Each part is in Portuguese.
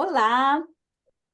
Olá,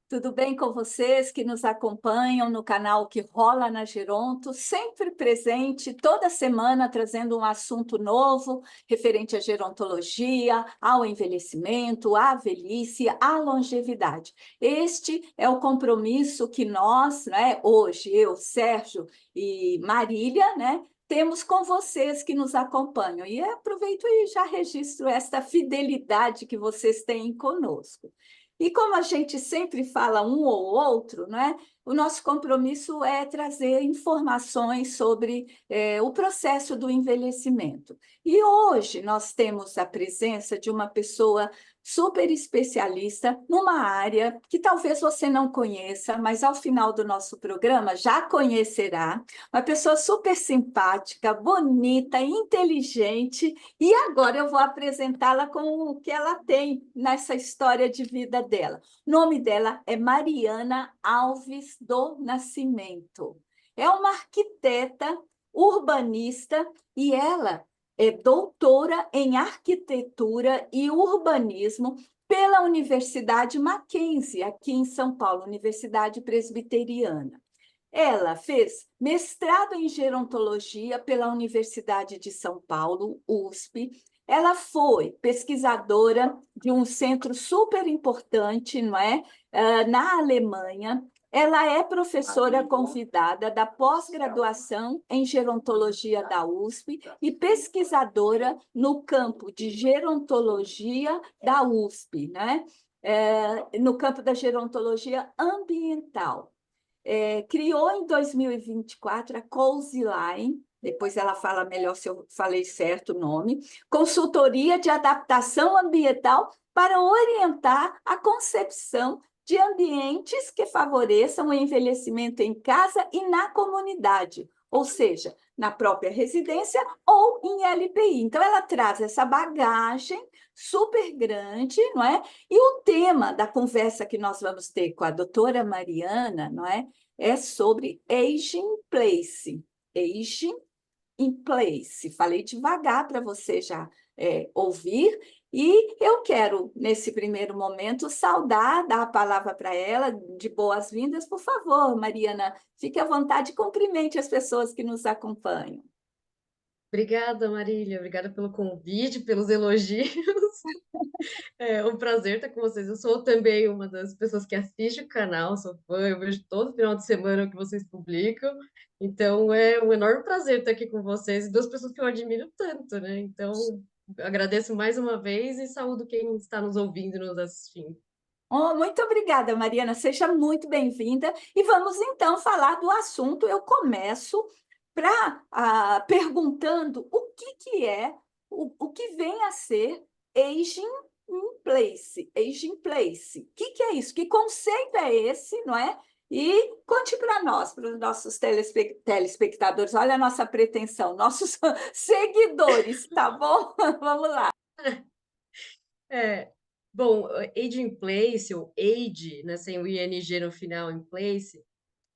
tudo bem com vocês que nos acompanham no canal que rola na Geronto, sempre presente toda semana trazendo um assunto novo referente à gerontologia, ao envelhecimento, à velhice, à longevidade. Este é o compromisso que nós, né, hoje, eu, Sérgio e Marília, né, temos com vocês que nos acompanham. E aproveito e já registro esta fidelidade que vocês têm conosco. E como a gente sempre fala um ou outro, né? O nosso compromisso é trazer informações sobre o processo do envelhecimento. E hoje nós temos a presença de uma pessoa super especialista numa área que talvez você não conheça, mas ao final do nosso programa já conhecerá. Uma pessoa super simpática, bonita, inteligente, e agora eu vou apresentá-la com o que ela tem nessa história de vida dela. O nome dela é Mariana Alves do Nascimento. É uma arquiteta urbanista e ela é doutora em arquitetura e urbanismo pela Universidade Mackenzie, aqui em São Paulo, Universidade Presbiteriana. Ela fez mestrado em gerontologia pela Universidade de São Paulo, USP. Ela foi pesquisadora de um centro super importante, não é? Na Alemanha. Ela é professora convidada da pós-graduação em gerontologia da USP e pesquisadora no campo de gerontologia da USP, né? No campo da gerontologia ambiental. Criou em 2024 a Cozy Line, depois ela fala melhor se eu falei certo o nome, consultoria de adaptação ambiental para orientar a concepção de ambientes que favoreçam o envelhecimento em casa e na comunidade, ou seja, na própria residência ou em LPI. Então, ela traz essa bagagem super grande, não é? E o tema da conversa que nós vamos ter com a doutora Mariana, não é? É sobre aging in place. Aging in place. Falei devagar para você já ouvir. E eu quero, nesse primeiro momento, saudar, dar a palavra para ela, de boas-vindas. Por favor, Mariana, fique à vontade e cumprimente as pessoas que nos acompanham. Obrigada, Marília. Obrigada pelo convite, pelos elogios. É um prazer estar com vocês. Eu sou também uma das pessoas que assiste o canal, sou fã, eu vejo todo final de semana o que vocês publicam. Então é um enorme prazer estar aqui com vocês, e duas pessoas que eu admiro tanto, né? Então agradeço mais uma vez e saúdo quem está nos ouvindo e nos assistindo. Oh, muito obrigada, Mariana. Seja muito bem-vinda. E vamos então falar do assunto. Eu começo perguntando que é, o que vem a ser aging in place. Aging in place. Que é isso? Que conceito é esse, não é? E conte para nós, para os nossos telespectadores. Olha a nossa pretensão, nossos seguidores, tá bom? Vamos lá. É, bom, age in place, ou age, né, sem o ing no final, in place,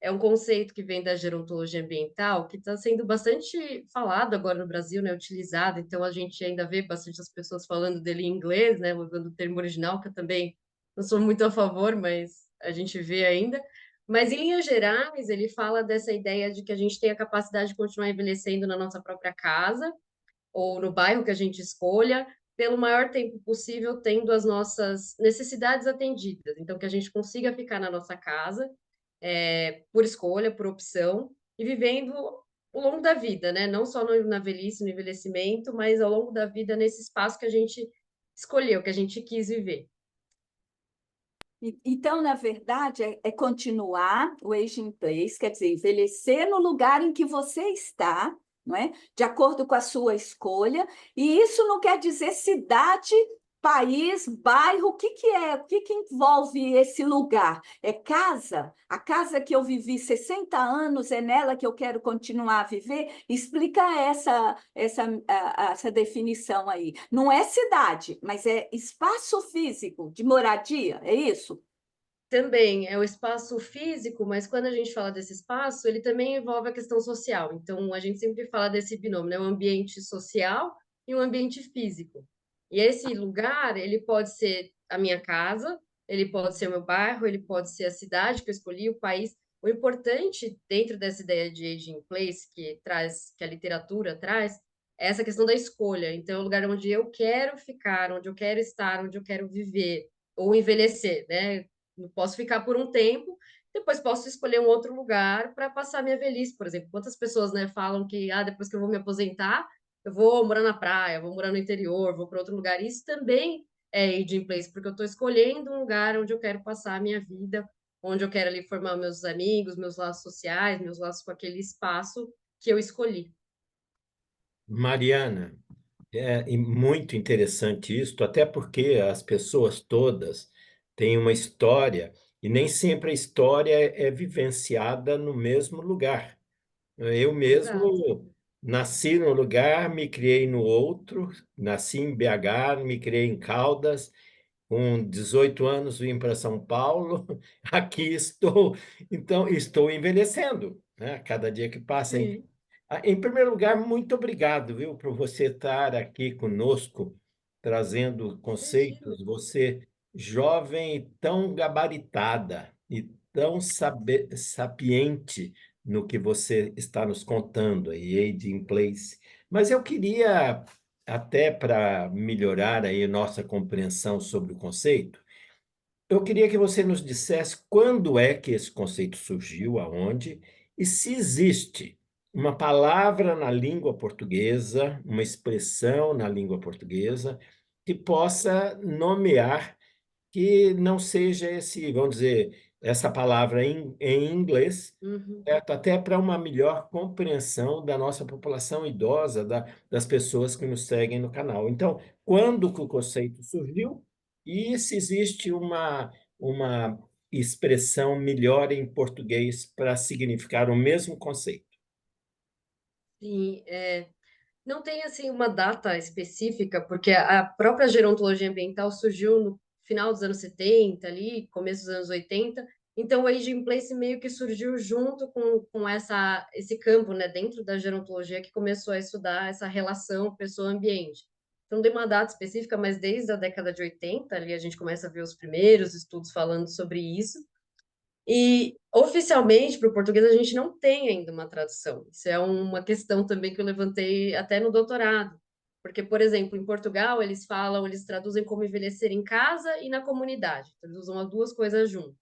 é um conceito que vem da gerontologia ambiental, que está sendo bastante falado agora no Brasil, né, utilizado, então a gente ainda vê bastante as pessoas falando dele em inglês, né, usando o termo original, que eu também não sou muito a favor, mas a gente vê ainda. Mas, em linhas gerais, ele fala dessa ideia de que a gente tem a capacidade de continuar envelhecendo na nossa própria casa, ou no bairro que a gente escolha, pelo maior tempo possível, tendo as nossas necessidades atendidas. Então, que a gente consiga ficar na nossa casa, por escolha, por opção, e vivendo ao longo da vida, né? Não só na velhice, no envelhecimento, mas ao longo da vida, nesse espaço que a gente escolheu, que a gente quis viver. Então, na verdade, é continuar o aging place, quer dizer, envelhecer no lugar em que você está, não é? De acordo com a sua escolha. E isso não quer dizer cidade, país, bairro. Que é? O que envolve esse lugar? É casa? A casa que eu vivi 60 anos, é nela que eu quero continuar a viver? Explica essa definição aí. Não é cidade, mas é espaço físico de moradia, é isso? Também é o espaço físico, mas quando a gente fala desse espaço, ele também envolve a questão social. Então, a gente sempre fala desse binômio, né? O ambiente social e o ambiente físico. E esse lugar, ele pode ser a minha casa, ele pode ser o meu bairro, ele pode ser a cidade que eu escolhi, o país. O importante dentro dessa ideia de aging place que a literatura traz, é essa questão da escolha. Então, é o lugar onde eu quero ficar, onde eu quero estar, onde eu quero viver ou envelhecer, né? Não posso ficar por um tempo, depois posso escolher um outro lugar para passar minha velhice, por exemplo. Quantas pessoas, né, falam que depois que eu vou me aposentar, eu vou morar na praia, vou morar no interior, vou para outro lugar. Isso também é aging place, porque eu estou escolhendo um lugar onde eu quero passar a minha vida, onde eu quero ali formar meus amigos, meus laços sociais, meus laços com aquele espaço que eu escolhi. Mariana, é muito interessante isso, até porque as pessoas todas têm uma história e nem sempre a história é vivenciada no mesmo lugar. Eu Exato. mesmo nasci num lugar, me criei no outro, nasci em BH, me criei em Caldas. Com 18 anos vim para São Paulo, aqui estou, então estou envelhecendo, né? Cada dia que passa. Sim. Em primeiro lugar, muito obrigado, viu, por você estar aqui conosco, trazendo Imagina. conceitos. Você, jovem e tão gabaritada e tão sapiente no que você está nos contando aí, Aging Place. Mas eu queria, até para melhorar aí nossa compreensão sobre o conceito, eu queria que você nos dissesse quando é que esse conceito surgiu, aonde, e se existe uma palavra na língua portuguesa, uma expressão na língua portuguesa, que possa nomear que não seja esse, vamos dizer, essa palavra em inglês, Uhum. certo? Até para uma melhor compreensão da nossa população idosa, das pessoas que nos seguem no canal. Então, quando que o conceito surgiu e se existe uma expressão melhor em português para significar o mesmo conceito? Sim, não tem assim uma data específica, porque a própria gerontologia ambiental surgiu no final dos anos 70, ali, começo dos anos 80. Então o aging place meio que surgiu junto com esse campo, né, dentro da gerontologia que começou a estudar essa relação pessoa-ambiente. Então não tem uma data específica, mas desde a década de 80 ali a gente começa a ver os primeiros estudos falando sobre isso. E oficialmente para o português a gente não tem ainda uma tradução. Isso é uma questão também que eu levantei até no doutorado. Porque, por exemplo, em Portugal eles falam, eles traduzem como envelhecer em casa e na comunidade. Eles usam as duas coisas juntas.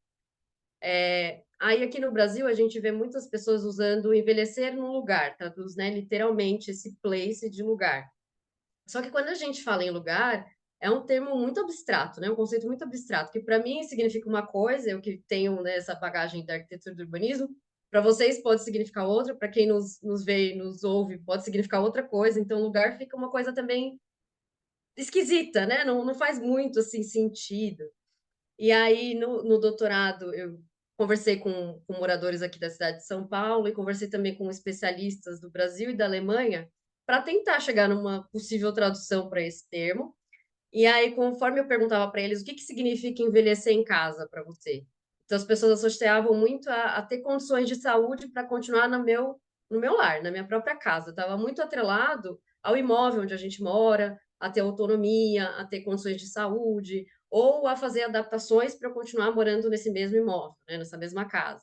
Aí aqui no Brasil a gente vê muitas pessoas usando envelhecer no lugar, traduz, né, literalmente esse place de lugar. Só que quando a gente fala em lugar, é um termo muito abstrato, né? Um conceito muito abstrato, que para mim significa uma coisa, eu que tenho, né, essa bagagem da arquitetura e do urbanismo, para vocês pode significar outra, para quem nos vê e nos ouve pode significar outra coisa, então lugar fica uma coisa também esquisita, né? Não faz muito assim sentido. E aí no doutorado eu conversei com moradores aqui da cidade de São Paulo e conversei também com especialistas do Brasil e da Alemanha para tentar chegar numa possível tradução para esse termo. E aí, conforme eu perguntava para eles o que significa envelhecer em casa para você, então as pessoas associavam muito a ter condições de saúde para continuar no meu lar, na minha própria casa. Estava muito atrelado ao imóvel onde a gente mora, a ter autonomia, a ter condições de saúde, ou a fazer adaptações para continuar morando nesse mesmo imóvel, né, nessa mesma casa.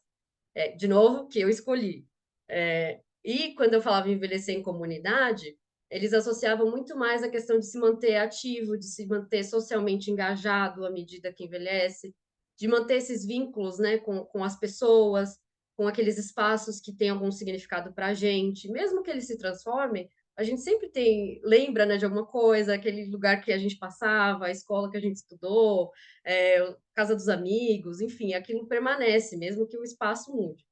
De novo, que eu escolhi. E quando eu falava em envelhecer em comunidade, eles associavam muito mais a questão de se manter ativo, de se manter socialmente engajado à medida que envelhece, de manter esses vínculos, né, com as pessoas, com aqueles espaços que têm algum significado para a gente, mesmo que eles se transformem, a gente sempre lembra, né, de alguma coisa, aquele lugar que a gente passava, a escola que a gente estudou, casa dos amigos, enfim, aquilo permanece, mesmo que o espaço mude.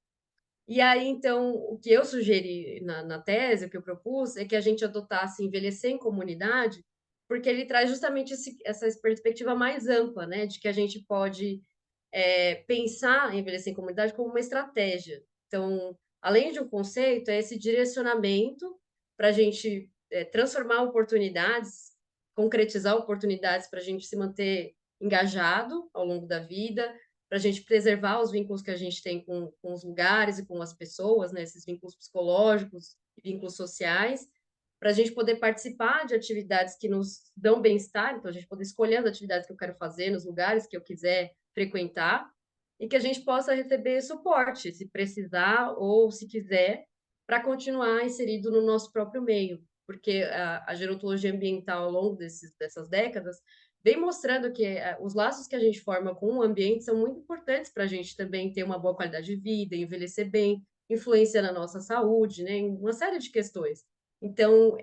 E aí, então, o que eu sugeri na tese, o que eu propus, é que a gente adotasse envelhecer em comunidade, porque ele traz justamente essa perspectiva mais ampla, né, de que a gente pode pensar em envelhecer em comunidade como uma estratégia. Então, além de um conceito, é esse direcionamento para a gente transformar oportunidades, concretizar oportunidades para a gente se manter engajado ao longo da vida, para a gente preservar os vínculos que a gente tem com os lugares e com as pessoas, né, esses vínculos psicológicos e vínculos sociais, para a gente poder participar de atividades que nos dão bem-estar, então a gente poder escolher as atividades que eu quero fazer nos lugares que eu quiser frequentar e que a gente possa receber suporte, se precisar ou se quiser, para continuar inserido no nosso próprio meio, porque a gerontologia ambiental ao longo dessas décadas vem mostrando que os laços que a gente forma com o ambiente são muito importantes para a gente também ter uma boa qualidade de vida, envelhecer bem, influência na nossa saúde, né, em uma série de questões. Então,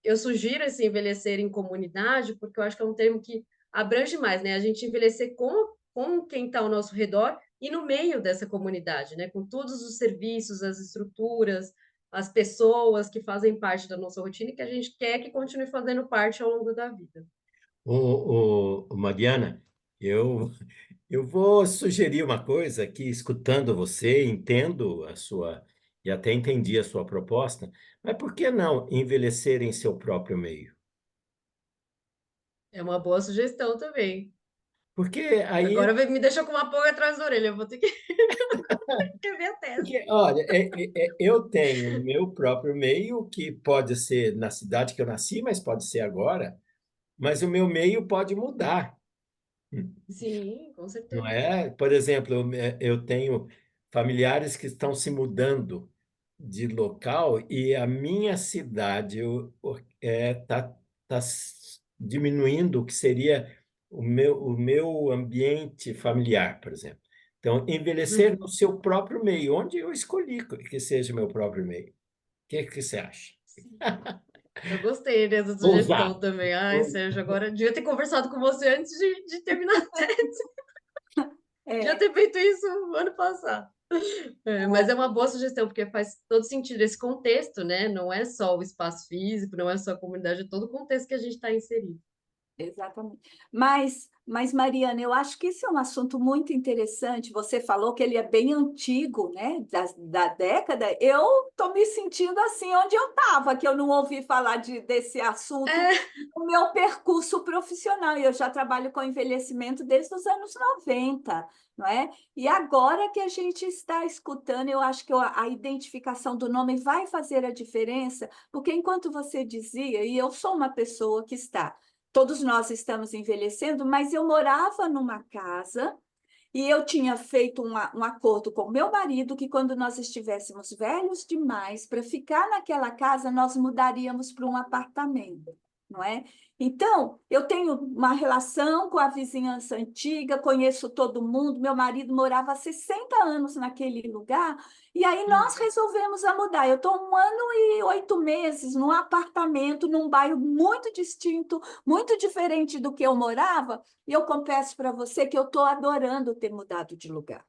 eu sugiro esse envelhecer em comunidade, porque eu acho que é um termo que abrange mais, né? A gente envelhecer com quem está ao nosso redor e no meio dessa comunidade, né? Com todos os serviços, as estruturas, as pessoas que fazem parte da nossa rotina e que a gente quer que continue fazendo parte ao longo da vida. Mariana, eu, eu vou sugerir uma coisa que, escutando você, entendo a sua, e até entendi a sua proposta, mas por que não envelhecer em seu próprio meio? É uma boa sugestão também. Porque aí, Agora me deixou com uma pulga atrás da orelha, eu vou ter que escrever a tese. porque, olha, eu tenho o meu próprio meio, que pode ser na cidade que eu nasci, mas pode ser agora, mas o meu meio pode mudar. Sim, com Não certeza. é? Por exemplo, eu tenho familiares que estão se mudando de local e a minha cidade tá diminuindo o que seria o meu ambiente familiar, por exemplo. Então, envelhecer no Uhum. seu próprio meio, onde eu escolhi que seja o meu próprio meio. O que você acha? Sim. Eu gostei dessa sugestão Ousado. também. Ai, Sérgio, agora eu devia ter conversado com você antes de terminar a tese. Devia É, ter feito isso no ano passado. Mas é uma boa sugestão, porque faz todo sentido esse contexto, né? Não é só o espaço físico, não é só a comunidade, é todo o contexto que a gente está inserido. exatamente. Mas, Mariana, eu acho que esse é um assunto muito interessante. Você falou que ele é bem antigo, né? Da década. Eu estou me sentindo assim onde eu estava, que eu não ouvi falar desse assunto É, no meu percurso profissional. Eu já trabalho com envelhecimento desde os anos 90, não é? E agora que a gente está escutando, eu acho que a identificação do nome vai fazer a diferença, porque enquanto você dizia, e eu sou uma pessoa que está. Todos nós estamos envelhecendo, mas eu morava numa casa e eu tinha feito um acordo com meu marido que quando nós estivéssemos velhos demais para ficar naquela casa, nós mudaríamos para um apartamento, não é? Então, eu tenho uma relação com a vizinhança antiga, conheço todo mundo. Meu marido morava há 60 anos naquele lugar, e aí nós uhum, resolvemos a mudar. Eu estou 1 ano e 8 meses num apartamento, num bairro muito distinto, muito diferente do que eu morava. E eu confesso para você que eu estou adorando ter mudado de lugar.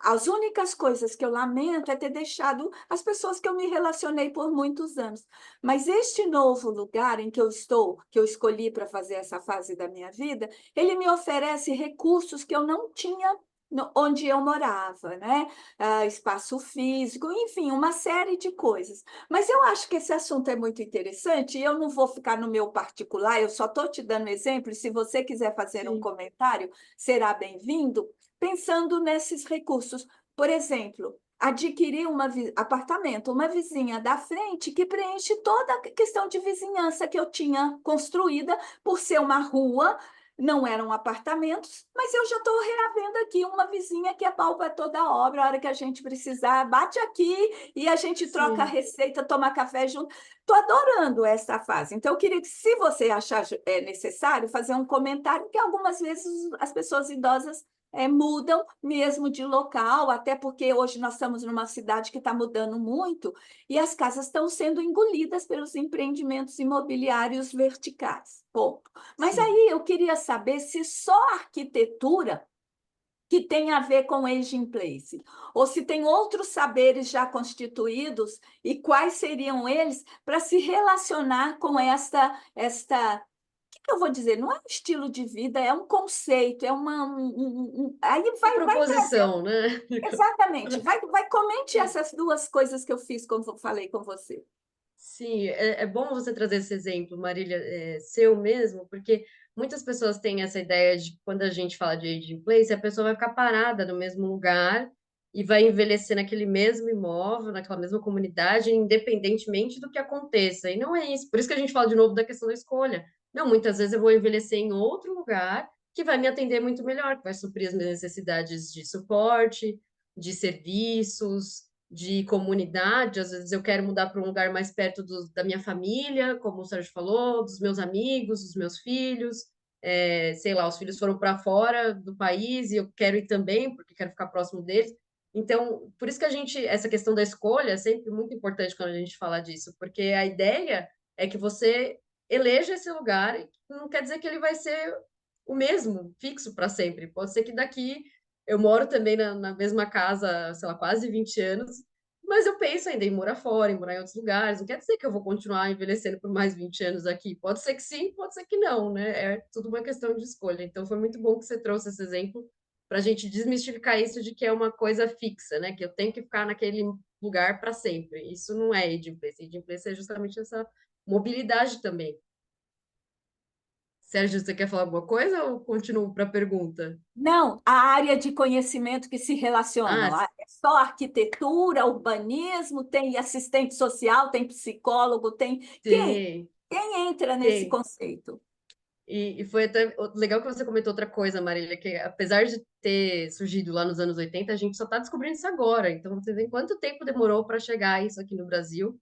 As únicas coisas que eu lamento é ter deixado as pessoas que eu me relacionei por muitos anos. Mas este novo lugar em que eu estou, que eu escolhi para fazer essa fase da minha vida, ele me oferece recursos que eu não tinha onde eu morava, né? Espaço físico, enfim, uma série de coisas. Mas eu acho que esse assunto é muito interessante e eu não vou ficar no meu particular, eu só estou te dando exemplo. Se você quiser fazer um sim. comentário, será bem-vindo pensando nesses recursos. Por exemplo, adquirir um apartamento, uma vizinha da frente que preenche toda a questão de vizinhança que eu tinha construída por ser uma rua. Não eram apartamentos, mas eu já estou reavendo aqui uma vizinha que apalpa toda a obra. A hora que a gente precisar, bate aqui e a gente troca a Sim. receita, toma café junto. Estou adorando essa fase. Então, eu queria que, se você achar necessário, fazer um comentário, que algumas vezes as pessoas idosas mudam mesmo de local, até porque hoje nós estamos numa cidade que está mudando muito e as casas estão sendo engolidas pelos empreendimentos imobiliários verticais. Ponto. Mas Sim. aí eu queria saber se só a arquitetura que tem a ver com aging place, ou se tem outros saberes já constituídos e quais seriam eles para se relacionar com esta que eu vou dizer? Não é um estilo de vida, é um conceito, é aí Uma vai trazer. proposição, né? Exatamente. Comente essas duas coisas que eu fiz, como eu falei com você. Sim, é bom você trazer esse exemplo, Marília, seu mesmo, porque muitas pessoas têm essa ideia de que quando a gente fala de aging place, a pessoa vai ficar parada no mesmo lugar e vai envelhecer naquele mesmo imóvel, naquela mesma comunidade, independentemente do que aconteça. E não é isso. Por isso que a gente fala de novo da questão da escolha. Não, muitas vezes eu vou envelhecer em outro lugar que vai me atender muito melhor, que vai suprir as minhas necessidades de suporte, de serviços, de comunidade. Às vezes eu quero mudar para um lugar mais perto da minha família, como o Sérgio falou, dos meus amigos, dos meus filhos. Sei lá, os filhos foram para fora do país e eu quero ir também, porque quero ficar próximo deles. Então, por isso que essa questão da escolha é sempre muito importante quando a gente fala disso, porque a ideia é que você eleja esse lugar e não quer dizer que ele vai ser o mesmo, fixo para sempre. Pode ser que daqui eu moro também na mesma casa, sei lá, quase 20 anos, mas eu penso ainda em morar fora, em morar em outros lugares. Não quer dizer que eu vou continuar envelhecendo por mais 20 anos aqui. Pode ser que sim, pode ser que não, né? É tudo uma questão de escolha. Então foi muito bom que você trouxe esse exemplo para a gente desmistificar isso de que é uma coisa fixa, né? Que eu tenho que ficar naquele lugar para sempre. Isso não é Aging Place. Aging Place é justamente essa mobilidade também. Sérgio, você quer falar alguma coisa ou continuo para a pergunta? Não, a área de conhecimento que se Ah, relacionam. É só arquitetura, urbanismo, tem assistente social, tem psicólogo, tem. Quem, sim, quem entra nesse tem. conceito? E foi até legal que você comentou outra coisa, Marília, que apesar de ter surgido lá nos anos 80, a gente só está descobrindo isso agora. Então, você vê quanto tempo demorou para chegar a isso aqui no Brasil.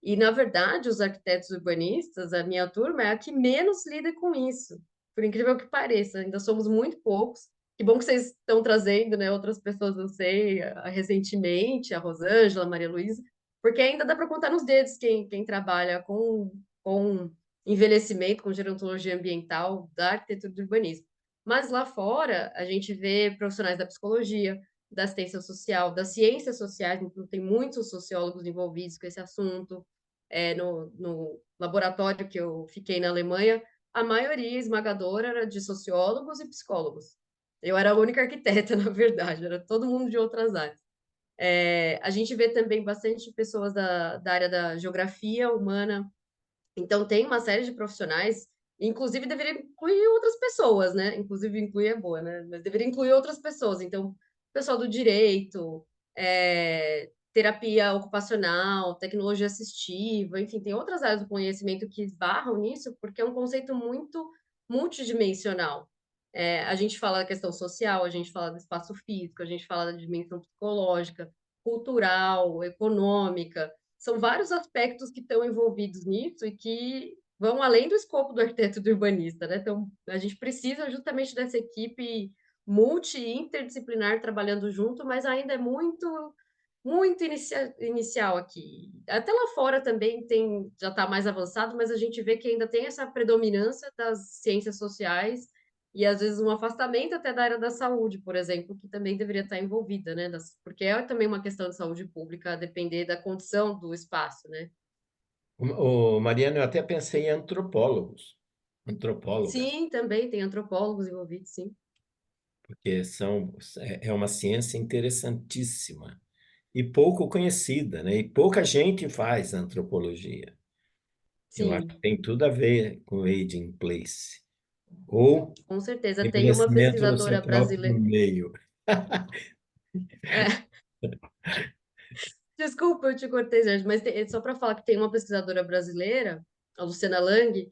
E, na verdade, os arquitetos urbanistas, a minha turma, é a que menos lida com isso. Por incrível que pareça, ainda somos muito poucos. Que bom que vocês estão trazendo, né, outras pessoas, eu sei, recentemente, a Rosângela, a Maria Luísa, porque ainda dá para contar nos dedos quem trabalha com envelhecimento, com gerontologia ambiental, da arquitetura do urbanismo. Mas lá fora, a gente vê profissionais da psicologia, da assistência social, das ciências sociais, então tem muitos sociólogos envolvidos com esse assunto. No laboratório que eu fiquei na Alemanha, a maioria esmagadora era de sociólogos e psicólogos. Eu era a única arquiteta, na verdade, era todo mundo de outras áreas. A gente vê também bastante pessoas da área da geografia humana, então, tem uma série de profissionais, inclusive deveria incluir outras pessoas, né? Inclusive, incluir é boa, né? Mas deveria incluir outras pessoas. Então, pessoal do direito, terapia ocupacional, tecnologia assistiva, enfim, tem outras áreas do conhecimento que esbarram nisso, porque é um conceito muito multidimensional. A gente fala da questão social, a gente fala do espaço físico, a gente fala da dimensão psicológica, cultural, econômica, são vários aspectos que estão envolvidos nisso e que vão além do escopo do arquiteto e do urbanista, né? Então, a gente precisa justamente dessa equipe multi-interdisciplinar trabalhando junto, mas ainda é muito inicial aqui. Até lá fora também já está mais avançado, mas a gente vê que ainda tem essa predominância das ciências sociais e às vezes um afastamento até da área da saúde, por exemplo, que também deveria estar envolvida, né? Porque é também uma questão de saúde pública, a depender da condição do espaço, né? Mariana, eu até pensei em antropólogos, antropólogas, Sim, também tem antropólogos envolvidos, sim. porque é uma ciência interessantíssima e pouco conhecida, né? E pouca gente faz antropologia. Eu acho que Sim, tem tudo a ver com Aging Place. Ou com certeza. Tem uma envelhecimento do pesquisadora seu próprio brasileira. meio. É, desculpa, eu te cortei, Jorge, mas só para falar que tem uma pesquisadora brasileira, a Luciana Lang,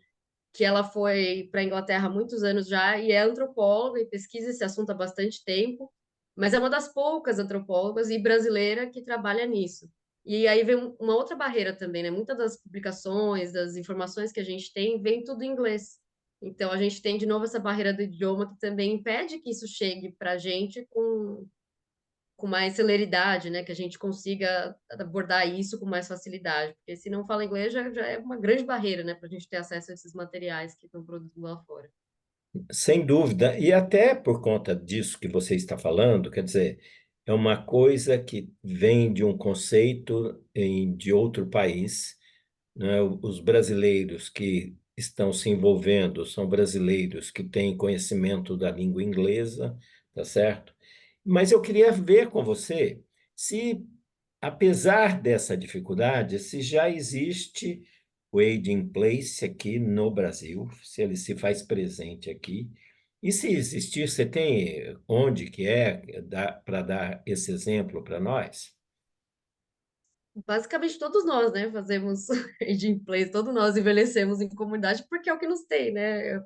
que ela foi para a Inglaterra há muitos anos já e é antropóloga e pesquisa esse assunto há bastante tempo, mas é uma das poucas antropólogas e brasileira que trabalha nisso. E aí vem uma outra barreira também, né? Muitas das publicações, das informações que a gente tem, vem tudo em inglês. Então a gente tem de novo essa barreira do idioma que também impede que isso chegue para a gente com mais celeridade, né? Que a gente consiga abordar isso com mais facilidade. Porque se não fala inglês, já é uma grande barreira, né? Para a gente ter acesso a esses materiais que estão produzidos lá fora. Sem dúvida, e até por conta disso que você está falando, quer dizer, é uma coisa que vem de um conceito de outro país, né? Os brasileiros que estão se envolvendo são brasileiros que têm conhecimento da língua inglesa, tá certo? Mas eu queria ver com você se, apesar dessa dificuldade, se já existe o Aid in Place aqui no Brasil, se ele se faz presente aqui. E se existir, você tem onde que é para dar esse exemplo para nós? Basicamente, todos nós, né, fazemos aging place, todos nós envelhecemos em comunidade porque é o que nos tem, né?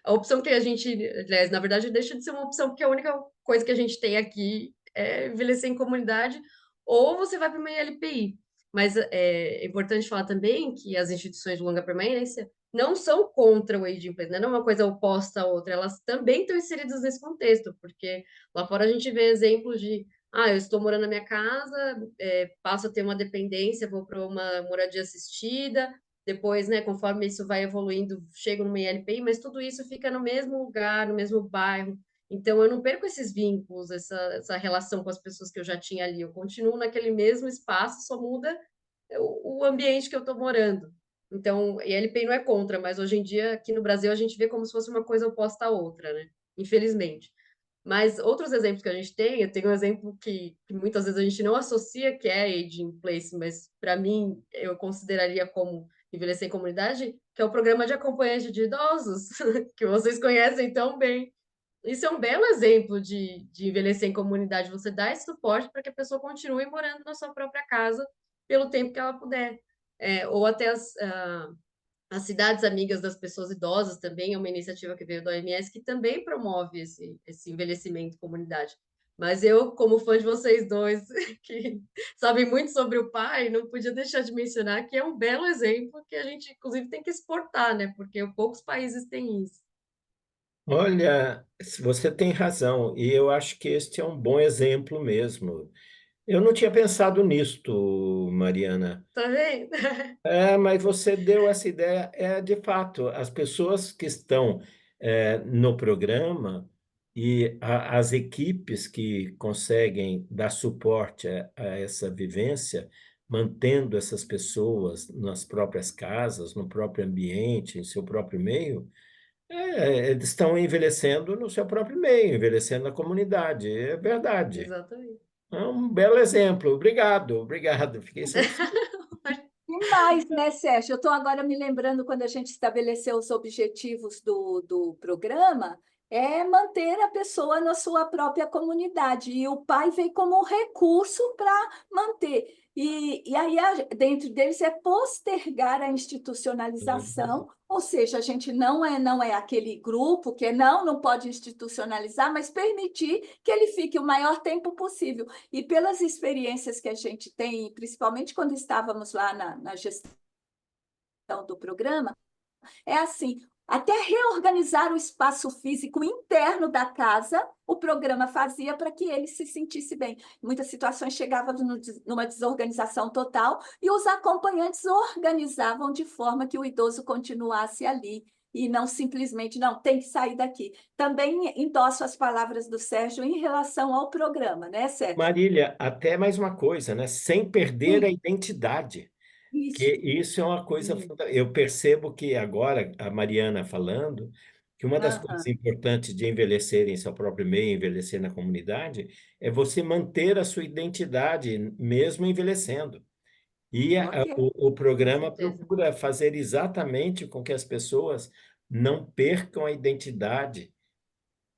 A opção que a gente, aliás, na verdade, deixa de ser uma opção, porque a única coisa que a gente tem aqui é envelhecer em comunidade, ou você vai para uma ILPI. Mas é importante falar também que as instituições de longa permanência não são contra o aging place, não é uma coisa oposta à outra, elas também estão inseridas nesse contexto, porque lá fora a gente vê exemplos de, eu estou morando na minha casa, passo a ter uma dependência, vou para uma moradia assistida, depois, né, conforme isso vai evoluindo, chego numa ILPI, mas tudo isso fica no mesmo lugar, no mesmo bairro. Então, eu não perco esses vínculos, essa relação com as pessoas que eu já tinha ali. Eu continuo naquele mesmo espaço, só muda o ambiente que eu estou morando. Então, ILPI não é contra, mas hoje em dia, aqui no Brasil, a gente vê como se fosse uma coisa oposta à outra, né? Infelizmente. Mas outros exemplos que a gente tem, eu tenho um exemplo que muitas vezes a gente não associa que é aging place, mas para mim eu consideraria como envelhecer em comunidade, que é o programa de acompanhante de idosos, que vocês conhecem tão bem. Isso é um belo exemplo de envelhecer em comunidade. Você dá esse suporte para que a pessoa continue morando na sua própria casa pelo tempo que ela puder. Ou até as cidades amigas das pessoas idosas também é uma iniciativa que veio da OMS que também promove esse envelhecimento em comunidade. Mas eu, como fã de vocês dois, que sabem muito sobre o pai, não podia deixar de mencionar que é um belo exemplo que a gente, inclusive, tem que exportar, né? Porque poucos países têm isso. Olha, você tem razão, e eu acho que este é um bom exemplo mesmo. Eu não tinha pensado nisto, Mariana. Tá vendo? Mas você deu essa ideia. De fato, as pessoas que estão no programa e as equipes que conseguem dar suporte a essa vivência, mantendo essas pessoas nas próprias casas, no próprio ambiente, em seu próprio meio, eles estão envelhecendo no seu próprio meio, envelhecendo na comunidade. É verdade. Exatamente. É um belo exemplo. Obrigado, obrigado. Fiquei satisfeito. E mais, né, Sérgio? Eu estou agora me lembrando quando a gente estabeleceu os objetivos do programa, é manter a pessoa na sua própria comunidade. E o pai veio como um recurso para manter. E aí, dentro deles, é postergar a institucionalização, ou seja, a gente não é aquele grupo que não pode institucionalizar, mas permitir que ele fique o maior tempo possível. E pelas experiências que a gente tem, principalmente quando estávamos lá na gestão do programa, é assim, até reorganizar o espaço físico interno da casa, o programa fazia para que ele se sentisse bem. Em muitas situações chegava numa desorganização total e os acompanhantes organizavam de forma que o idoso continuasse ali e não simplesmente, não, tem que sair daqui. Também endosso as palavras do Sérgio em relação ao programa, né, Sérgio? Marília, até mais uma coisa, né? Sem perder a Sim, identidade, que isso. isso é uma coisa Eu percebo que agora, a Mariana falando, que uma das coisas Aham. importantes de envelhecer em seu próprio meio, envelhecer na comunidade, é você manter a sua identidade, mesmo envelhecendo. E Ok, o Com programa certeza. procura fazer exatamente com que as pessoas não percam a identidade.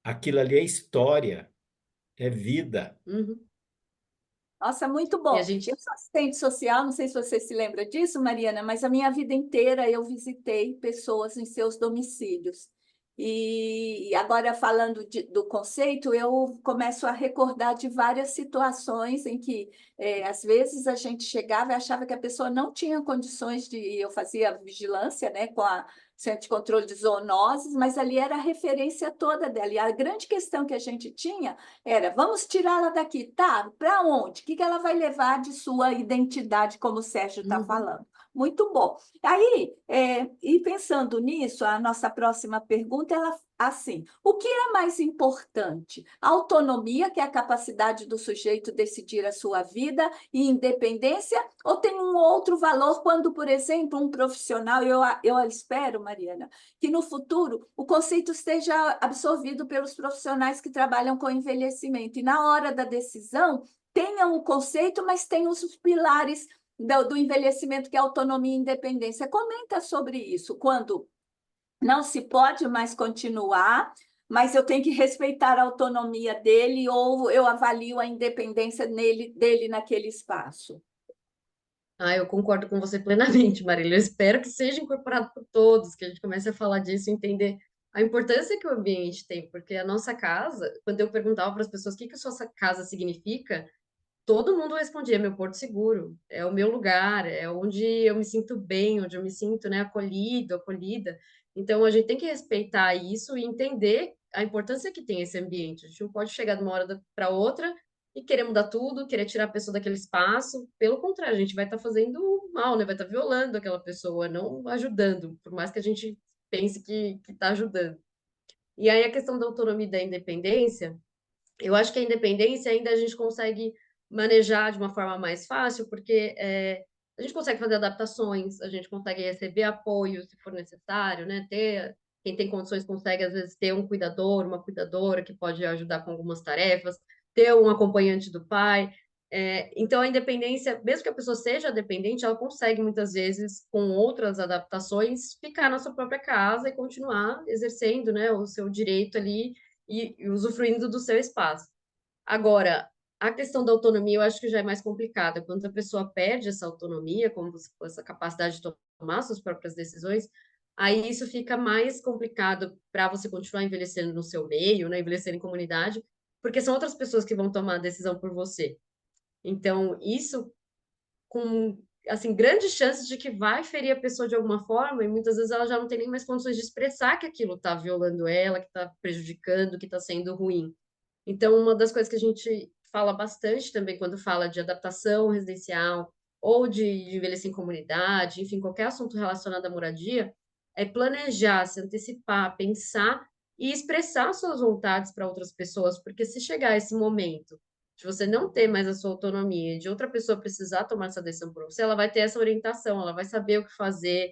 Aquilo ali é história, é vida. Uhum. nossa, muito E a bom. Eu gente sou assistente social, não sei se você se lembra disso, Mariana, mas a minha vida inteira eu visitei pessoas em seus domicílios. E agora, falando do conceito, eu começo a recordar de várias situações em que, às vezes, a gente chegava e achava que a pessoa não tinha condições de. Eu fazia vigilância, né, com a Centro de Controle de Zoonoses, mas ali era a referência toda dela. E a grande questão que a gente tinha era, vamos tirá-la daqui, tá? Para onde? O que que ela vai levar de sua identidade, como o Sérgio está Uhum. falando? Muito bom. Aí, e pensando nisso, a nossa próxima pergunta, ela assim, o que é mais importante? A autonomia, que é a capacidade do sujeito decidir a sua vida e independência, ou tem um outro valor quando, por exemplo, um profissional, eu espero, Mariana, que no futuro o conceito esteja absorvido pelos profissionais que trabalham com envelhecimento. E na hora da decisão, tenham o conceito, mas tenham os pilares do envelhecimento, que é autonomia e independência. Comenta sobre isso, quando não se pode mais continuar, mas eu tenho que respeitar a autonomia dele ou eu avalio a independência dele naquele espaço. Eu concordo com você plenamente, Marília. Eu espero que seja incorporado por todos, que a gente comece a falar disso e entender a importância que o ambiente tem, porque a nossa casa, quando eu perguntava para as pessoas o que que a sua casa significa, todo mundo respondia, meu porto seguro, é o meu lugar, é onde eu me sinto bem, onde eu me sinto, né, acolhido, acolhida. Então, a gente tem que respeitar isso e entender a importância que tem esse ambiente. A gente não pode chegar de uma hora para outra e querer mudar tudo, querer tirar a pessoa daquele espaço. Pelo contrário, a gente vai estar fazendo mal, né? Vai estar violando aquela pessoa, não ajudando, por mais que a gente pense que está ajudando. E aí a questão da autonomia e da independência, eu acho que a independência ainda a gente consegue manejar de uma forma mais fácil, porque a gente consegue fazer adaptações, a gente consegue receber apoio se for necessário, né? Quem tem condições consegue, às vezes, ter um cuidador, uma cuidadora que pode ajudar com algumas tarefas, ter um acompanhante do pai. Então, a independência, mesmo que a pessoa seja dependente, ela consegue, muitas vezes, com outras adaptações, ficar na sua própria casa e continuar exercendo, né, o seu direito ali e usufruindo do seu espaço. Agora, a questão da autonomia eu acho que já é mais complicada. Quando a pessoa perde essa autonomia, como você falou, essa capacidade de tomar suas próprias decisões, aí isso fica mais complicado para você continuar envelhecendo no seu meio, né, envelhecer em comunidade, porque são outras pessoas que vão tomar a decisão por você. Então, isso com assim grandes chances de que vai ferir a pessoa de alguma forma e muitas vezes ela já não tem nem mais condições de expressar que aquilo está violando ela, que está prejudicando, que está sendo ruim. Então, uma das coisas que a gente fala bastante também quando fala de adaptação residencial ou de envelhecer em comunidade, enfim, qualquer assunto relacionado à moradia, é planejar, se antecipar, pensar e expressar suas vontades para outras pessoas, porque se chegar esse momento de você não ter mais a sua autonomia, de outra pessoa precisar tomar essa decisão por você, ela vai ter essa orientação, ela vai saber o que fazer,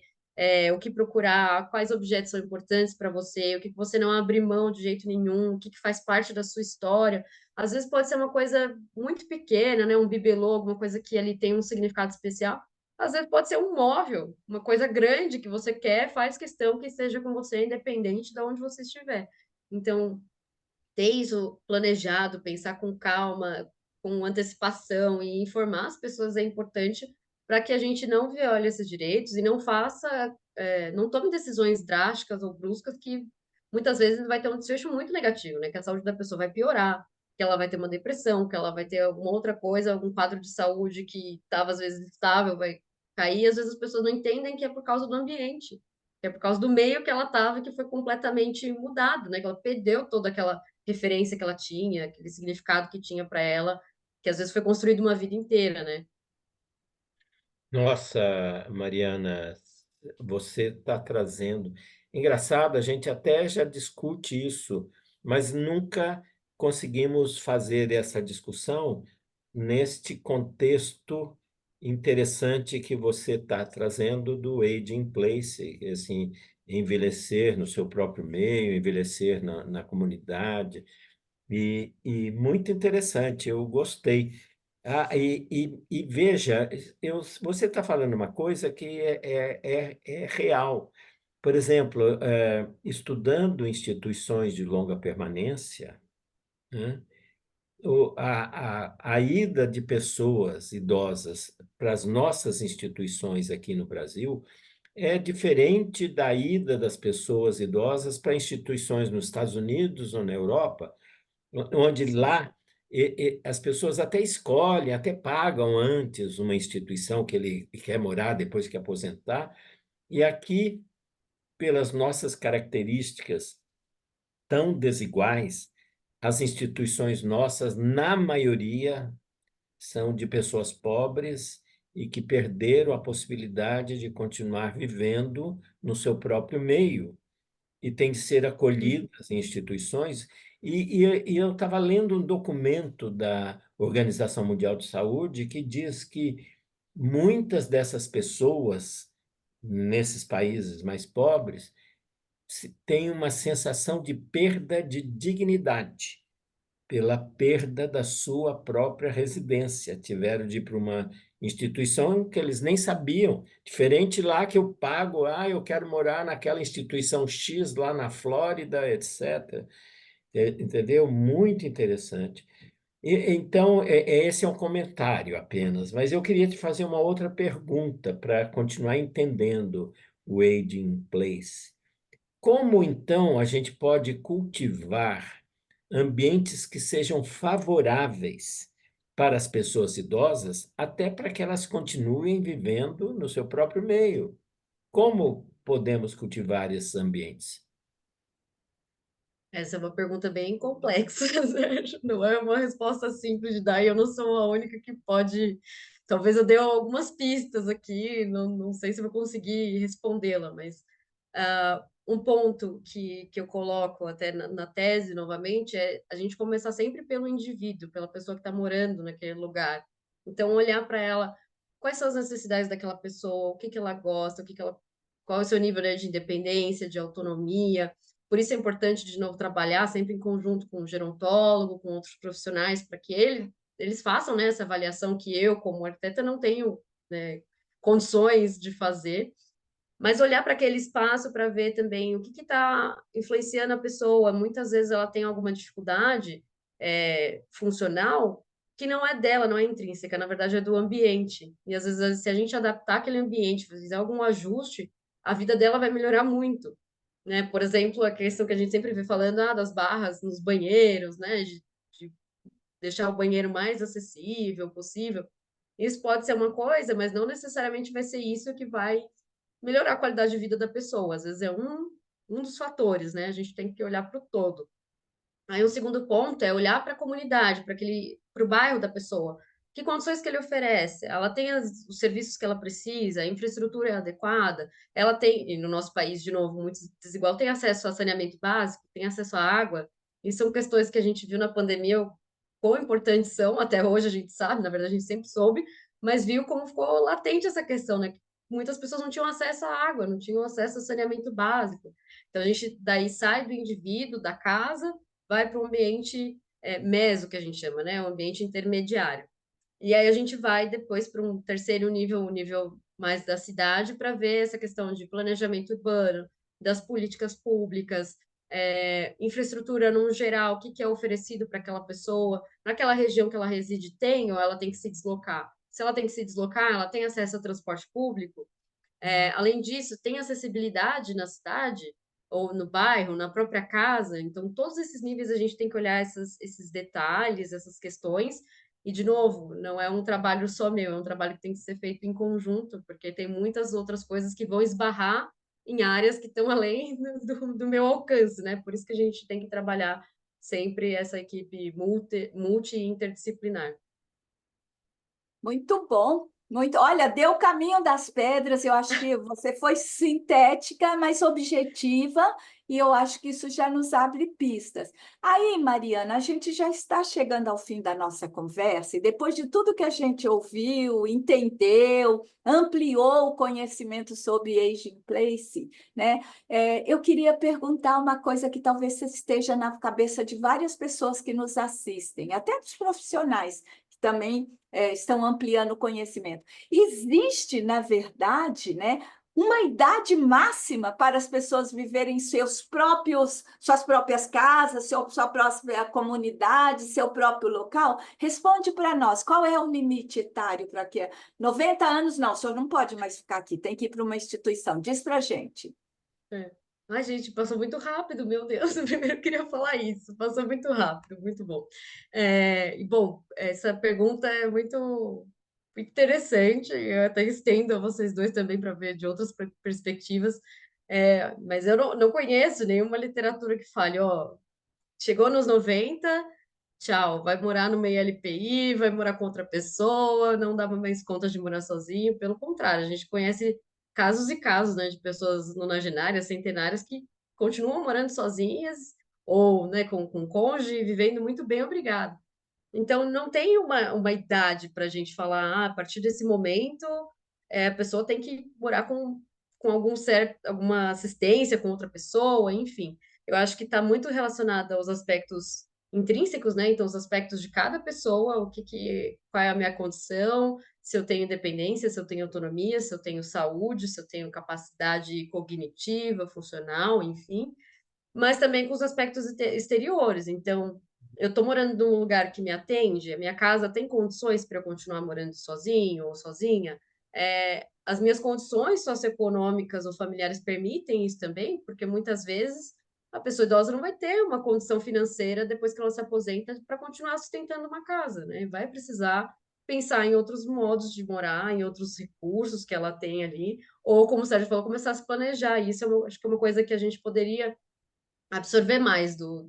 o que procurar, quais objetos são importantes para você, o que você não abre mão de jeito nenhum, o que faz parte da sua história. Às vezes pode ser uma coisa muito pequena, né? Um bibelô, alguma coisa que ali tem um significado especial. Às vezes pode ser um móvel, uma coisa grande que você quer, faz questão que esteja com você, independente de onde você estiver. Então, ter isso planejado, pensar com calma, com antecipação e informar as pessoas é importante para que a gente não viole esses direitos e não faça, não tome decisões drásticas ou bruscas que muitas vezes vai ter um desfecho muito negativo, né? Que a saúde da pessoa vai piorar, que ela vai ter uma depressão, que ela vai ter alguma outra coisa, algum quadro de saúde que estava às vezes estável, vai cair. Às vezes as pessoas não entendem que é por causa do ambiente, que é por causa do meio que ela estava, que foi completamente mudado, né? Que ela perdeu toda aquela referência que ela tinha, aquele significado que tinha para ela, que às vezes foi construído uma vida inteira, né? Nossa, Mariana, você está trazendo. Engraçado, a gente até já discute isso, mas nunca conseguimos fazer essa discussão neste contexto interessante que você está trazendo do age in place, assim, envelhecer no seu próprio meio, envelhecer na comunidade. E muito interessante, eu gostei. E veja, você está falando uma coisa que é real. Por exemplo, estudando instituições de longa permanência, né, a ida de pessoas idosas para as nossas instituições aqui no Brasil é diferente da ida das pessoas idosas para instituições nos Estados Unidos ou na Europa, onde lá as pessoas até escolhem, até pagam antes uma instituição que ele quer morar depois que aposentar, e aqui, pelas nossas características tão desiguais, as instituições nossas, na maioria, são de pessoas pobres e que perderam a possibilidade de continuar vivendo no seu próprio meio e têm que ser acolhidas em instituições. E eu estava lendo um documento da Organização Mundial de Saúde que diz que muitas dessas pessoas, nesses países mais pobres, têm uma sensação de perda de dignidade pela perda da sua própria residência. Tiveram de ir para uma instituição que eles nem sabiam. Diferente lá que eu pago, eu quero morar naquela instituição X lá na Flórida, etc. Entendeu? Muito interessante. Então, esse é um comentário apenas, mas eu queria te fazer uma outra pergunta para continuar entendendo o Aging in Place. Como então a gente pode cultivar ambientes que sejam favoráveis para as pessoas idosas, até para que elas continuem vivendo no seu próprio meio? Como podemos cultivar esses ambientes? Essa é uma pergunta bem complexa, Sérgio. Não é uma resposta simples de dar, e eu não sou a única que pode. Talvez eu dê algumas pistas aqui, não sei se eu vou conseguir respondê-la, mas um ponto que eu coloco até na tese, novamente, é a gente começar sempre pelo indivíduo, pela pessoa que está morando naquele lugar. Então, olhar para ela, quais são as necessidades daquela pessoa, o que que ela gosta, qual é o seu nível, né, de independência, de autonomia. Por isso é importante, de novo, trabalhar sempre em conjunto com o gerontólogo, com outros profissionais, para que eles façam, né, essa avaliação que eu, como arquiteta, não tenho, né, condições de fazer, mas olhar para aquele espaço para ver também o que está influenciando a pessoa. Muitas vezes ela tem alguma dificuldade funcional que não é dela, não é intrínseca, na verdade é do ambiente. E às vezes, se a gente adaptar aquele ambiente, fizer algum ajuste, a vida dela vai melhorar muito, né? Por exemplo, a questão que a gente sempre vê falando, das barras nos banheiros, né? De deixar o banheiro mais acessível possível. Isso pode ser uma coisa, mas não necessariamente vai ser isso que vai melhorar a qualidade de vida da pessoa. Às vezes é um dos fatores, né? A gente tem que olhar para o todo. Aí um segundo ponto é olhar para a comunidade, para o bairro da pessoa. Que condições que ele oferece? Ela tem os serviços que ela precisa, a infraestrutura é adequada, ela tem, e no nosso país, de novo, muito desigual, tem acesso a saneamento básico, tem acesso à água, e são questões que a gente viu na pandemia, o quão importantes são, até hoje a gente sabe, na verdade a gente sempre soube, mas viu como ficou latente essa questão, né? Muitas pessoas não tinham acesso à água, não tinham acesso a saneamento básico. Então a gente daí sai do indivíduo, da casa, vai para um ambiente meso, que a gente chama, né? Um ambiente intermediário. E aí a gente vai depois para um terceiro nível, um nível mais da cidade, para ver essa questão de planejamento urbano, das políticas públicas, infraestrutura no geral, o que, que é oferecido para aquela pessoa, naquela região que ela reside tem, ou ela tem que se deslocar. Se ela tem que se deslocar, ela tem acesso a transporte público. Além disso, tem acessibilidade na cidade, ou no bairro, na própria casa. Então, todos esses níveis a gente tem que olhar esses detalhes, essas questões. E, de novo, não é um trabalho só meu, é um trabalho que tem que ser feito em conjunto, porque tem muitas outras coisas que vão esbarrar em áreas que estão além do meu alcance, né? Por isso que a gente tem que trabalhar sempre essa equipe multi-interdisciplinar. Muito bom, muito. Olha, deu o caminho das pedras. Eu acho que você foi sintética, mas objetiva, e eu acho que isso já nos abre pistas. Aí, Mariana, a gente já está chegando ao fim da nossa conversa, e depois de tudo que a gente ouviu, entendeu, ampliou o conhecimento sobre Aging Place, né? Eu queria perguntar uma coisa que talvez esteja na cabeça de várias pessoas que nos assistem, até dos profissionais que também estão ampliando o conhecimento. Existe, na verdade, né, uma idade máxima para as pessoas viverem suas próprias casas, sua própria comunidade, seu próprio local? Responde para nós, qual é o limite etário para que 90 anos não, o senhor não pode mais ficar aqui, tem que ir para uma instituição. Diz para a gente. É. Ai, gente, passou muito rápido, meu Deus. Eu primeiro queria falar isso. Passou muito rápido, muito bom. Bom, essa pergunta é muito interessante. Eu até estendo a vocês dois também para ver de outras perspectivas. Mas eu não conheço nenhuma literatura que fale, ó, chegou nos 90, tchau, vai morar no meio LPI, vai morar com outra pessoa, não dá mais conta de morar sozinho. Pelo contrário, a gente conhece casos e casos, né, de pessoas nonagenárias, centenárias, que continuam morando sozinhas ou, né, com cônjuge, vivendo muito bem, obrigado. Então, não tem uma idade para a gente falar, a partir desse momento, a pessoa tem que morar com alguma assistência com outra pessoa, enfim. Eu acho que está muito relacionado aos aspectos intrínsecos, né? Então, os aspectos de cada pessoa, qual é a minha condição, se eu tenho independência, se eu tenho autonomia, se eu tenho saúde, se eu tenho capacidade cognitiva, funcional, enfim, mas também com os aspectos exteriores. Então, eu estou morando num lugar que me atende, a minha casa tem condições para eu continuar morando sozinho ou sozinha. as minhas condições socioeconômicas ou familiares permitem isso também, porque muitas vezes a pessoa idosa não vai ter uma condição financeira depois que ela se aposenta para continuar sustentando uma casa, né? Vai precisar pensar em outros modos de morar, em outros recursos que ela tem ali, ou como o Sérgio falou, começar a se planejar. Isso acho que é uma coisa que a gente poderia absorver mais dos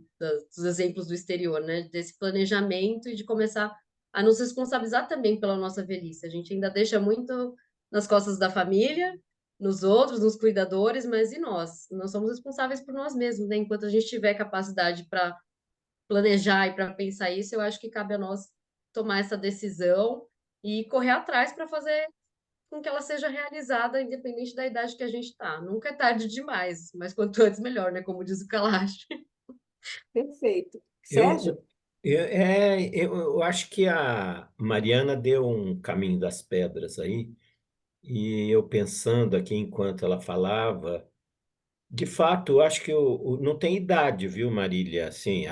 exemplos do exterior, né? Desse planejamento e de começar a nos responsabilizar também pela nossa velhice. A gente ainda deixa muito nas costas da família, nos outros, nos cuidadores, mas e nós? Nós somos responsáveis por nós mesmos, né? Enquanto a gente tiver capacidade para planejar e para pensar isso, eu acho que cabe a nós tomar essa decisão e correr atrás para fazer com que ela seja realizada, independente da idade que a gente está. Nunca é tarde demais, mas quanto antes melhor, né? Como diz o Kalash. Perfeito. Eu, Sérgio? eu acho que a Mariana deu um caminho das pedras aí, e eu pensando aqui enquanto ela falava, de fato, eu acho que não tem idade, viu, Marília? Assim,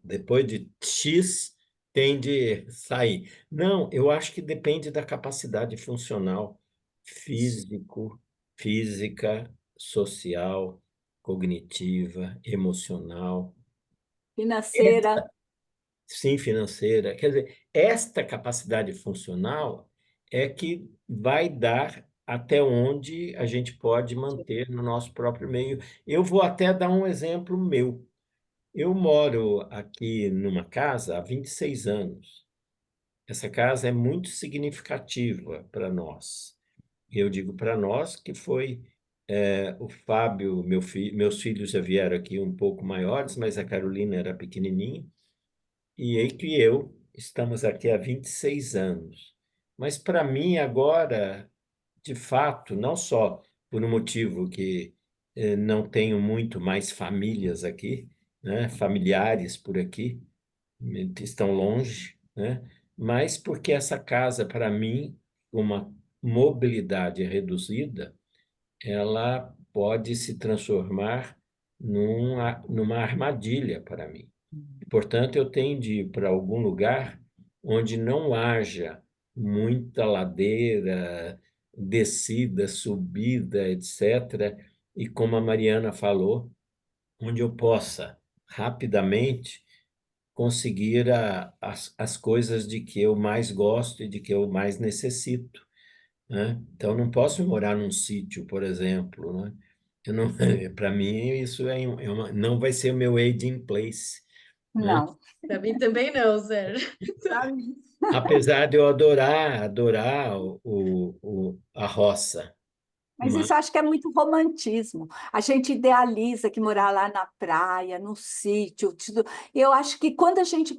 depois de X tem de sair. Não, eu acho que depende da capacidade funcional, físico, física, social, cognitiva, emocional. Financeira? Sim, financeira. Quer dizer, esta capacidade funcional é que vai dar até onde a gente pode manter no nosso próprio meio. Eu vou até dar um exemplo meu. Eu moro aqui numa casa há 26 anos. Essa casa é muito significativa para nós. Eu digo para nós que foi o Fábio, meus filhos já vieram aqui um pouco maiores, mas a Carolina era pequenininha. E aí que eu estamos aqui há 26 anos. Mas para mim agora, de fato, não só por um motivo que não tenho muito mais famílias aqui, né, familiares por aqui, estão longe, né, mas porque essa casa, para mim, uma mobilidade reduzida, ela pode se transformar numa armadilha para mim. Portanto, eu tenho de ir para algum lugar onde não haja muita ladeira, descida, subida, etc. E como a Mariana falou, onde eu possa rapidamente conseguir as coisas de que eu mais gosto e de que eu mais necessito, né? Então, não posso morar num sítio, por exemplo, né? Eu não, para mim, isso não vai ser o meu aging place, né? Não. Para mim também não, Sérgio. Para mim. Apesar de eu adorar a roça, Mas mas isso eu acho que é muito romantismo. A gente idealiza que morar lá na praia, no sítio, tudo. Eu acho que quando a gente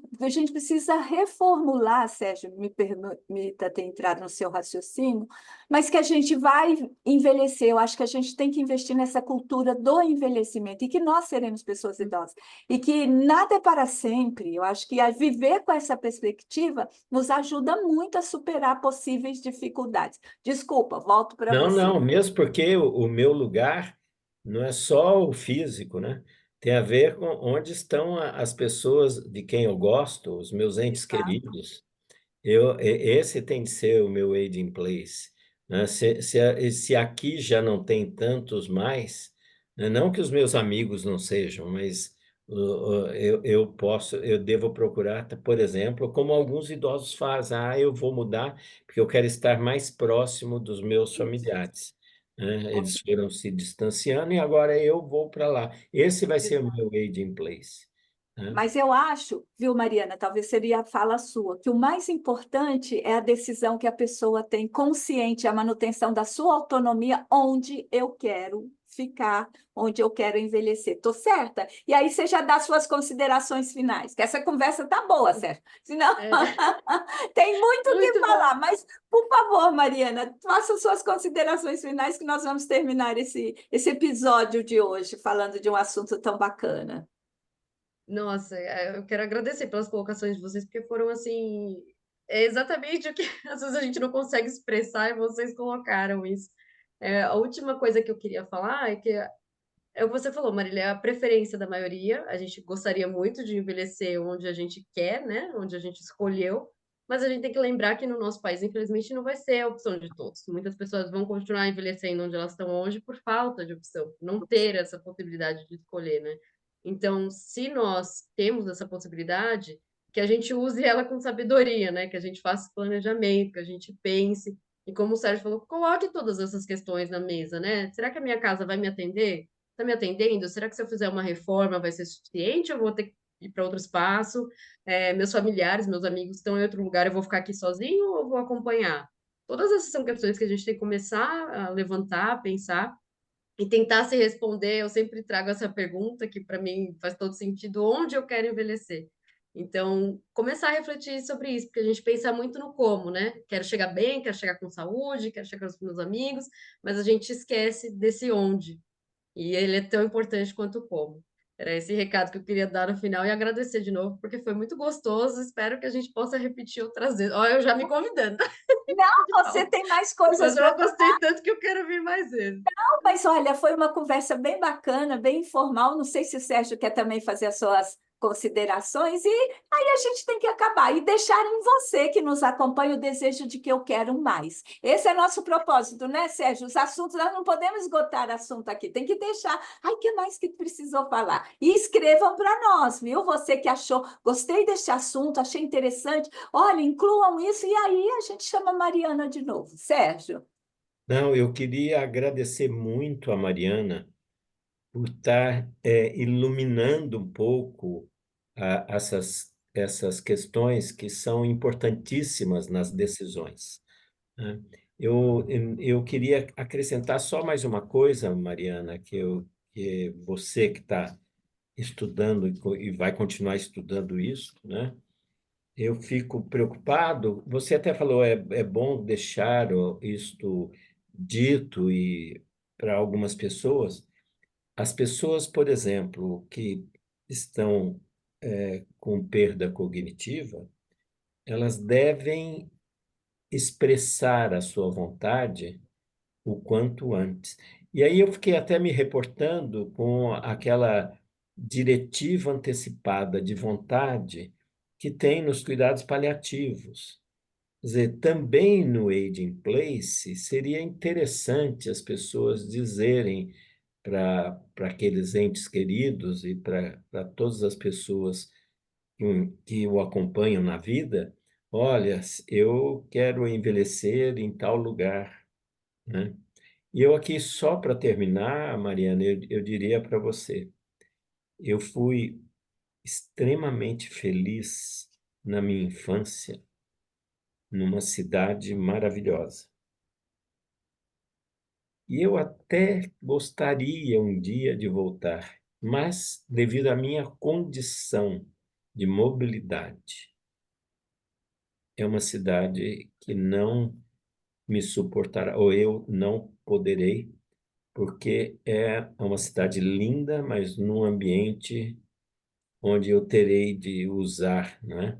precisa reformular, Sérgio, me permita ter entrado no seu raciocínio, mas que a gente vai envelhecer. Eu acho que a gente tem que investir nessa cultura do envelhecimento e que nós seremos pessoas idosas. E que nada é para sempre. Eu acho que a viver com essa perspectiva nos ajuda muito a superar possíveis dificuldades. Desculpa, volto para não, você. não, mesmo porque o meu lugar não é só o físico, né? Tem a ver com onde estão as pessoas de quem eu gosto, os meus entes Exato. queridos. Esse tem de ser o meu aging place, né? Se aqui já não tem tantos mais, né? Não que os meus amigos não sejam, mas eu devo procurar, por exemplo, como alguns idosos fazem, eu vou mudar porque eu quero estar mais próximo dos meus familiares, né? Eles foram se distanciando e agora eu vou para lá. Esse vai ser o Exato. meu aging place, né? Mas eu acho, viu, Mariana, talvez seria a fala sua, que o mais importante é a decisão que a pessoa tem consciente, a manutenção da sua autonomia, onde eu quero ficar, onde eu quero envelhecer. Tô certa? E aí você já dá suas considerações finais, que essa conversa tá boa, Sérgio. Senão É, tem muito o que muito bom. falar, mas, por favor, Mariana, faça suas considerações finais que nós vamos terminar esse episódio de hoje falando de um assunto tão bacana. Nossa, eu quero agradecer pelas colocações de vocês, porque foram assim, é exatamente o que às vezes a gente não consegue expressar e vocês colocaram isso. A última coisa que eu queria falar é que é o que você falou, Marília, é a preferência da maioria. A gente gostaria muito de envelhecer onde a gente quer, né? Onde a gente escolheu. mas a gente tem que lembrar que no nosso país, infelizmente, não vai ser a opção de todos. Muitas pessoas vão continuar envelhecendo onde elas estão hoje por falta de opção, por não ter essa possibilidade de escolher, né? Então, se nós temos essa possibilidade, que a gente use ela com sabedoria, né? Que a gente faça planejamento, que a gente pense. E como o Sérgio falou, coloque todas essas questões na mesa, né? Será que a minha casa vai me atender? Está me atendendo? Será que se eu fizer uma reforma vai ser suficiente ou eu vou ter que ir para outro espaço? Meus familiares, meus amigos estão em outro lugar, eu vou ficar aqui sozinho ou vou acompanhar? Todas essas são questões que a gente tem que começar a levantar, a pensar e tentar se responder. Eu sempre trago essa pergunta que para mim faz todo sentido: onde eu quero envelhecer? Então, começar a refletir sobre isso, porque a gente pensa muito no como, né? Quero chegar bem, quero chegar com saúde, quero chegar com os meus amigos, mas a gente esquece desse onde. E ele é tão importante quanto o como. Era esse recado que eu queria dar no final e agradecer de novo, porque foi muito gostoso. Espero que a gente possa repetir outras vezes. Olha, eu já me convidando. Não, você tem mais coisas Mas para eu gostei tanto que eu quero vir mais vezes. Mas olha, foi uma conversa bem bacana, bem informal. Não sei se o Sérgio quer também fazer as suas considerações, e aí a gente tem que acabar e deixar em você que nos acompanha o desejo de que eu quero mais. Esse é nosso propósito, né, Sérgio? Os assuntos, nós não podemos esgotar assunto aqui, tem que deixar. Ai, que mais que precisou falar? E escrevam para nós, viu? Você que achou, gostei deste assunto, achei interessante. Olha, incluam isso e aí a gente chama a Mariana de novo. Sérgio. Não, eu queria agradecer muito a Mariana por estar iluminando um pouco essas questões que são importantíssimas nas decisões, né? Eu queria acrescentar só mais uma coisa, Mariana, que você que está estudando e vai continuar estudando isso, né? Eu fico preocupado. Você até falou, é bom deixar isto dito e para algumas pessoas. As pessoas, por exemplo, que estão com perda cognitiva, elas devem expressar a sua vontade o quanto antes. E aí eu fiquei até me reportando com aquela diretiva antecipada de vontade que tem nos cuidados paliativos. Quer dizer, também no Age in Place seria interessante as pessoas dizerem para aqueles entes queridos e para todas as pessoas que o acompanham na vida: olha, eu quero envelhecer em tal lugar, né? E eu aqui, só para terminar, Mariana, eu diria para você, eu fui extremamente feliz na minha infância, numa cidade maravilhosa. E eu até gostaria um dia de voltar, mas devido à minha condição de mobilidade, é uma cidade que não me suportará, ou eu não poderei, porque é uma cidade linda, mas num ambiente onde eu terei de usar, né,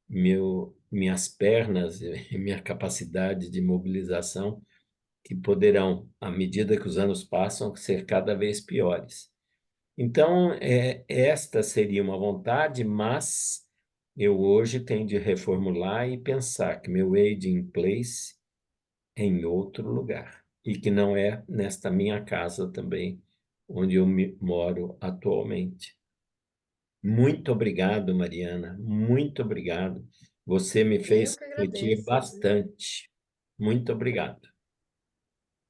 minhas pernas e minha capacidade de mobilização, que poderão, à medida que os anos passam, ser cada vez piores. Então, esta seria uma vontade, mas eu hoje tenho de reformular e pensar que meu aging place é em outro lugar e que não é nesta minha casa também, onde eu moro atualmente. Muito obrigado, Mariana. Muito obrigado. Você me Eu fez que refletir agradeço. bastante. Muito obrigado.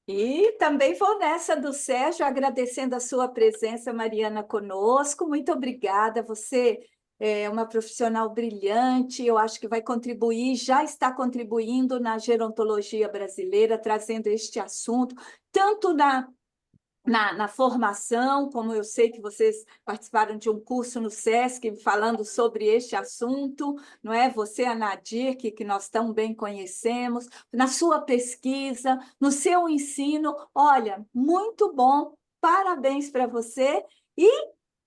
E também vou nessa do Sérgio, agradecendo a sua presença, Mariana, conosco. Muito obrigada. Você é uma profissional brilhante, eu acho que vai contribuir, já está contribuindo na gerontologia brasileira, trazendo este assunto, tanto na formação, como eu sei que vocês participaram de um curso no SESC falando sobre este assunto, não é? Você, a Nadir, que nós tão bem conhecemos, na sua pesquisa, no seu ensino, olha, muito bom, parabéns para você e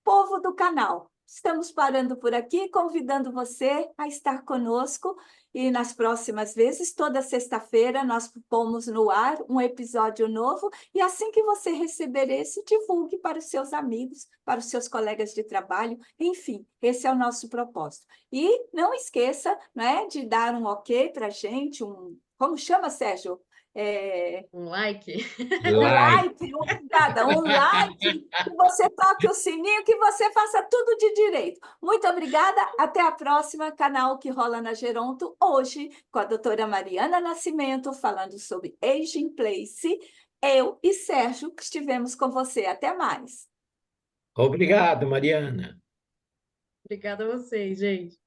povo do canal. Estamos parando por aqui, convidando você a estar conosco e nas próximas vezes, toda sexta-feira, nós pomos no ar um episódio novo, e assim que você receber esse, divulgue para os seus amigos, para os seus colegas de trabalho, enfim, esse é o nosso propósito. E não esqueça, né, de dar um ok para a gente, como chama, Sérgio? Um like. Um Like. like, obrigada, um like, que você toque o sininho, que você faça tudo de direito. Muito obrigada, até a próxima, canal que rola na Geronto, hoje com a doutora Mariana Nascimento, falando sobre Aging Place. Eu e Sérgio que estivemos com você. Até mais. Obrigado, Mariana. Obrigada a vocês, gente.